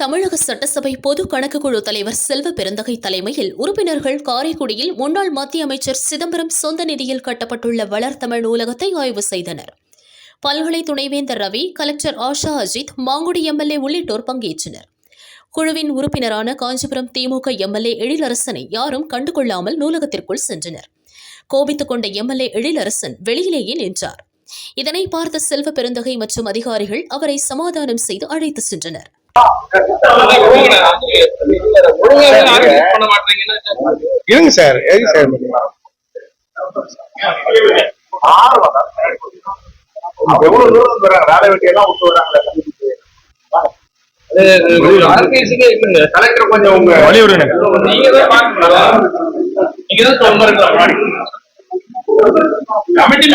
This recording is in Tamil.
தமிழக சட்டசபை பொது கணக்கு குழு தலைவர் செல்வ பெருந்தகை தலைமையில் உறுப்பினர்கள் காரைக்குடியில் முன்னாள் மத்திய அமைச்சர் சிதம்பரம் சொந்த நிதியில் கட்டப்பட்டுள்ள வளர்தமிழ் நூலகத்தை ஆய்வு செய்தனர். பல்கலை துணைவேந்தர் ரவி, கலெக்டர் ஆஷா அஜித், மாங்குடி எம்எல்ஏ உள்ளிட்டோர் பங்கேற்றனர். குழுவின் உறுப்பினரான காஞ்சிபுரம் திமுக எம்எல்ஏ எழிலரசனை யாரும் கண்டுகொள்ளாமல் நூலகத்திற்குள் சென்றனர். கோபித்துக் கொண்ட எம்எல்ஏ எழிலரசன் வெளியிலேயே நின்றார். இதனை பார்த்த செல்வ பெருந்தகை மற்றும் அதிகாரிகள் அவரை சமாதானம் செய்து அழைத்து சென்றனர். இருங்க சார், கலெக்டர் கொஞ்சம் உங்க வலியுறுங்க. கமிட்டி